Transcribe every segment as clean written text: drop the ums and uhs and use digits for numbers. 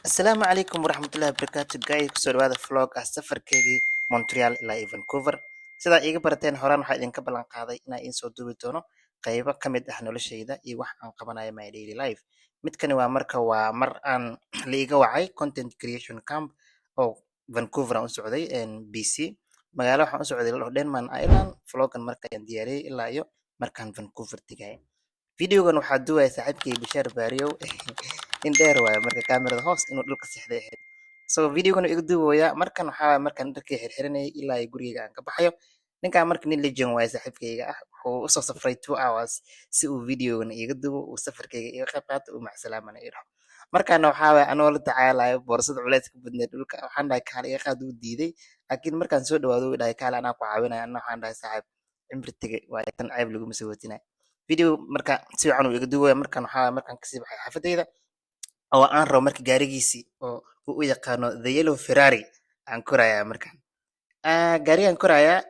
Asalaamu calaykum waraxmatullaahi wabarakaatu guys kusoo dhawaada vlog ah safarkeygii Montreal ilaa iyo Vancouver sidaa iiga barateen horaan waxaa idinka ballan qaaday inaan idiin soo duubi doono qaybo ka mid ah noloshayda iyo wax aan qabanayo my daily life midkani waa mar aan la iga wacay content creation camp oo Vancouver aan u socday BC magaalo waxaan u socday la dhaho Denman Island vlogan marka ayaan diyaariyey ilaa iyo markaan Vancouver tegay videogan waxaa duubaya saaxiibkay Bishaar Baariyow in dheer waayo marka kaamirada hoos inuu dhulka seexday ahayd so videogan iga duubaya markan waxaa waaye markaan dharkii xirxiranayay ilaa ay gurigeyga aan ka baxayo ninkaan marka nin legend waaye saaxiibkayga ah wuxuu usoo safray 2 hours si uu videogan iga duubo uu safarkayga iga qayb qaato uu macsalaamana ii dhaho markaana waxaa waaye anoo la tacaalayo boorsada culeyska badneed dhulka waxaan dhahay kaal iga qaad uu diiday laakiin markaan soo dhawaado uu dhahay kaal anaa ku caawinaya anna waxaan dhahay saaxiib cimri tegey waa tan cayb laguma soo watinayo video marka si fiican uu iga duubaya markaan waxaa waaye markaan kasii baxay xaafadayda oo aan rabo marka gaarigiisii oo uu u yaqaano the yellow Ferrari aan korayaa markaan gaarigaan korayaa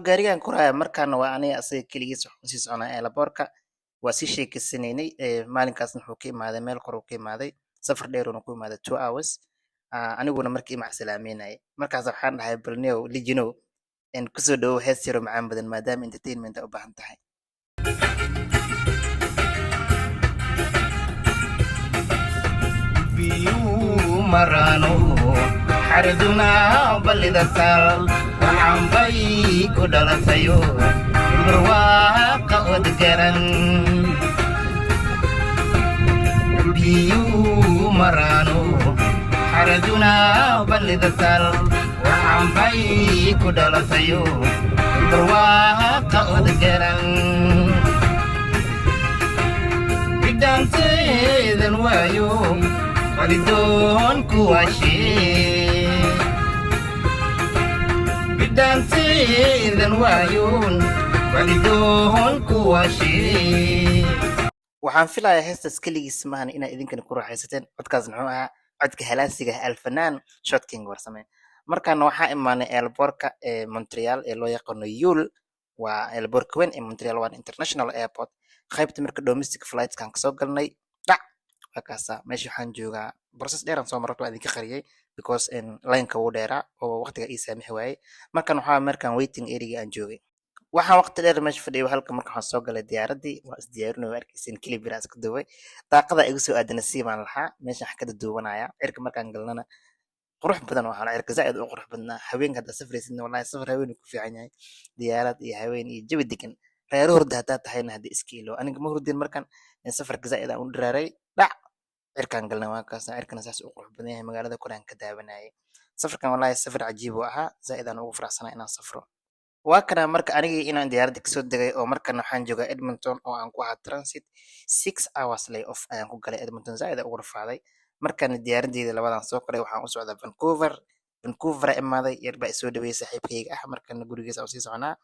gaarigaan korayaa markaana waa aniga asaga keligiis waxaan usii soconaa eelaboorka waa sii sheekeysanaynay maalinkaasna wuxuu ka imaaday meel kor uu ka imaaday safar dheeruuna ku imaaday 2 hours aniguna markii imac salaameynayay markaas waxaan dhahay balniow lijinow kusoo dhawow hees yaro macaan badan maadaama entertainment u baahan tahay marano xariduna ballida sal waxaan bay ku dhalatayo barwaaqa odgaran biyuu marano xariduna ballida sal waxaan bay ku dhalatayo barwaaqa odgaran bidhaanteedan waayo walidoon kuwashee bidhaanteedan waayoon walidoon kuwashee waxaan filayaa heestaas keligiis maahan inaad idinkani ku raaxaysateen codkaas muxuu ahaa codka halaasiga ah alfanaan shotking warsame markaana waxaa imaanay eelboorka ee Montreal ee loo yaqaano Yule waa eelboorka weyn ee Montreal waa international airport qaybta marka domestic flights kan kasoo galnay markaasa meesha waxaan joogaa process dheer aan soo maray waa idinka qariyay because line-ka wuu dheeraa oo waqtiga ii saamixi waayey markaan waiting area aan joogay waxaan waqti dheer meesha fadhiyay halka marka waxaan soo galay diyaaradii waa isdiyaarinaya arkaysin kilib biraas ka duubay daaqada igu soo aadana sii baan lahaa meesha wax ka duubanaya cirka markaan galnana qurux badan waxaan cirka zaaid u qurux badnaa haweenka hadda safraysidna wallahi safar haween ku fiican yahay diyaarad iyo haween iyo jawi degan reero hurda haddaad tahayna hadda iska ilo aniga ma hurdin markaan safarka zaaid aan u dharaaray dhac cirkaan galnay waa kaasna cirkana saas u qurux badan yahay magaalada koraan ka daawanayay safarkan wallahi safar cajiib u ahaa zaaid aan ugu faraxsanaa inaan safro waa kana marka anigii inaan diyaaradda kasoo degay oo markana waxaan joogaa Edmonton oo aan ku ahaa transit 6 hours lay off ayaan ku galay Edmonton zaaid ugu rafaaday markaan diyaaraddeeda labadan soo koray waxaan u socdaa Vancouver imaaday yar baa isoo dhaweeyay saaxiibkayga ah markaan gurigiisa u sii soconaa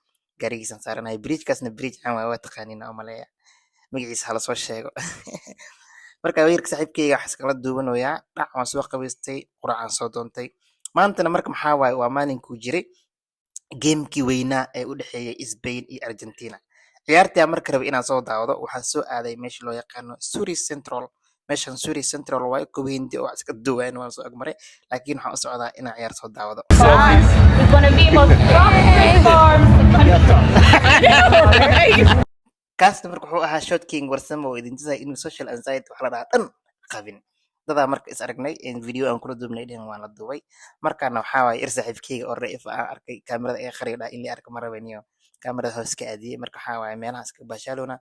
gaarigiisan saaranahay bridge-kaasna bridge aan waa taqaaniin oo maleeya magaciisa hala soo sheego marka weerka saaxiibkayga wax iskala duubanayaa dhac waan soo qabaystay quracaan soo doontay maantana marka maxaa waaye waa maalinkuu jiray gamekii weynaa ee u dhexeeyay Spain iyo Argentina ciyaartii marka rabay inaan soo daawado waxaan soo aaday meesha loo yaqaano Surrey Central meeshan Surrey Central waaye kuweynti oo iska duwaan waan soo agmaray laakiin waxaan u socdaa inaan ciyaar soo daawado It's gonna be most kaasna marka wuxuu ahaa shotking warsamo oo idin tusay inuu social anxiety wax la dhahaa dhan qabin dadaa marka is aragnay video aan kula duubnay dhan waan la duubay markaana waxaa waaye ir saaxiibkayga oo raif aan arkay kaamirada ee qariidha in la arko ma rabaniyo kaamirada hoos ka aadiyay marka waxaa waaye meelaha iska baashaalona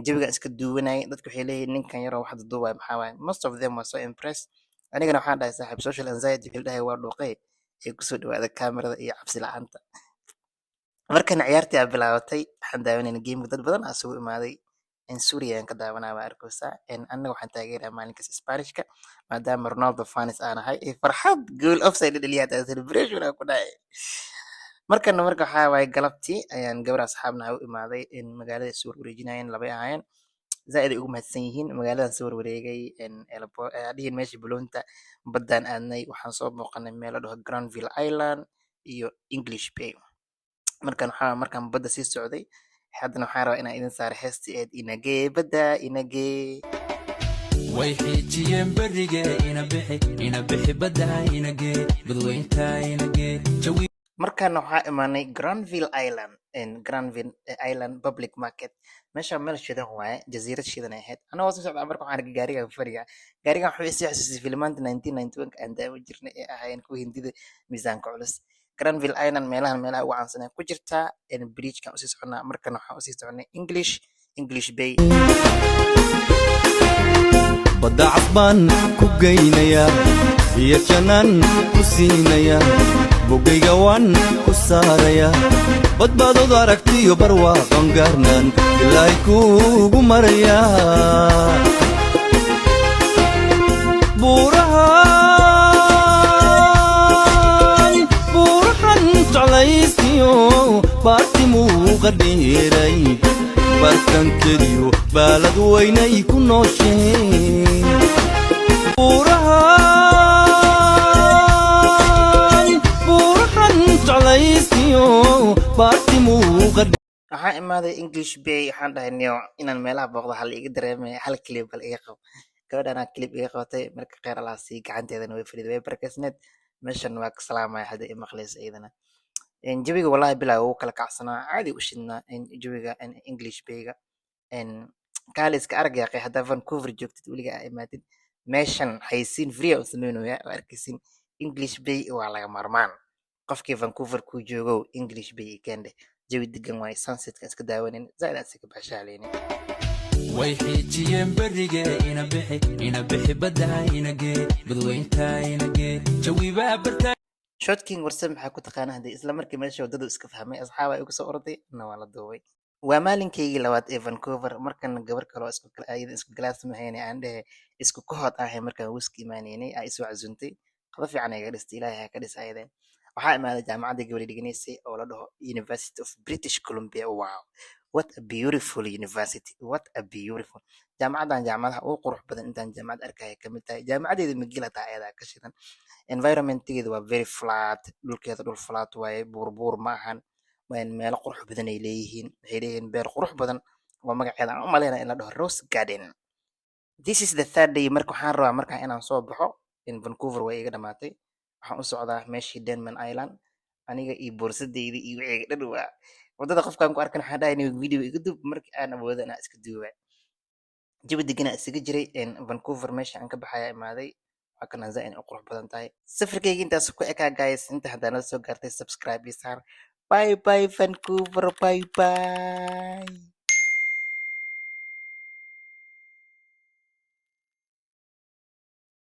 jawiga iska duubanay dadku waxay leeyihiin ninkan yaroo wax duubay maxaa waaye most of them were so impressed anigana waxaan dhahay saaxiib social anxiety fil dhahay waa dhuuqay ee kusoo dhawaada kaamirada iyo cabsi la'aanta markan ciyaartii ay bilaabatay waxaan daawanayna gameka dad badan aa isugu imaaday Suuriya aan ka daawanaa waa arkaysaa anaga waxaan taageeraa maalinkaas Isbaanishka maadaama Ronaldo fans aan ahay farxad goal offside dhaliya taa celebration aan ku dhahay markan marka waxaa waaye galabtii ayaan gabar asxaabna u imaaday in magaalada soo wareejinayeen laba ahaayeen zaaid ay ugu mahadsan yihiin magaaladan soo wareegay dhihin meesha Bulonta baddaan aadnay waxaan soo booqanay meel la dhaho Granville Island iyo English Bay markaan badda sii socday haddana waxaan rabaa inaan idin saaro heestii eed inagee badda inagee way xiijiyeen beriga ina bixi badda inage badweynta inage jawi markaana waxaa imaanay Granville Island Granville Island Public Market meesha meel shidan waaye jasiirad shidan ay ahayd anagoo soo socda marka waxaan arkay gaarigan wuxuu isii xasuusiyay filmaanta 1991 aan daawo jirnay ee ahaayeen kuwa hindida miisaanka culus Granville Island meelaha ugu caansan ay ku jirtaa bridge-kan usii soconaa markana waxaan usii soconay English Bay badda casbaan ku geynaya iyo jannaan ku siinaya bogayga waan ku saaraya badbaadod aragtiyo barwaaqan gaarnaan ilaahay kuugu maraya buurahan jeclaysiyo baarti muuqa dheeray barkan keliyo baalad weynay ku noosheen buurahan jeclaysiyo baarti muuqa waxaan imaaday English Bay waxaan dhahay niyo inaan meelaha booqdo hal iga dareemay hal clip bal iga qabo gabadhan clip iga qabatay marka khayr Allah si gacanteedana way fadhiday way barkasneed meeshan waa ka salaamay hada i maqlaysa iyadana jawiga wallahi bilaa uu kala kacsanaa caadi u shidnaa jawiga English Bay-ga kaaliska arag yaqay hadda Vancouver joogtid weliga aa imaatid meeshan haysiin free oo sameynaya oo arkaysin English Bay waa laga marmaan qofkii Vancouver ku joogo English Bay kende jawi degan waay sunset-ka iska daawanin zaid aad iska baashaaleynin way xiijiyeen beriga ina bixi badda inage badweynta inage jawibaa barta shotking warse maxaa ku taqaanaa hadii isla markii meesha wadadu iska fahmay asxaab ay ugu soo orday na waa la duubay waa maalinkaygii labaad ee Vancouver markan gabar kale oo isku galaas mahaynay aan dhahay isku kood ahay markaan wiski imaanaynay ay soo casuuntay qada fiican ay dhistay ilaahay ha ka dhisayeen waxaa imaaday jaamacadda gabadha dhiganaysay oo la dhaho University of British Columbia wow what a beautiful university what a beautiful jaamacadaha ugu qurux badan intaan jaamacad arkay kamid tahay jaamacadeeda McGill taa ayada ka shidan environment-geedu waa very flat dhulkeeda dhul flat waaye buur ma ahan meelo qurux badan ay leeyihiin waxay leeyihiin beer qurux badan oo magaceeda aan u maleynaa in la dhaho Rose Garden this is the third day marka waxaan rabaa markaan inaan soo baxo in Vancouver way iga dhamaatay waxaan u socdaa meeshii Denman Island aniga iyo boorsadeyda iyo wixii dhan waa wadada qofkaan ku arkan waxaan dhahay video iga dub markii aan awoodo inaan iska duuba jawi degan isaga jiray Vancouver meesha aan ka baxaya imaaday waa kana zaid u qurux badan tahay safarkayga intaas ku ekaa guys inta hadana soo gaartay subscribe iyo saar bye bye Vancouver bye bye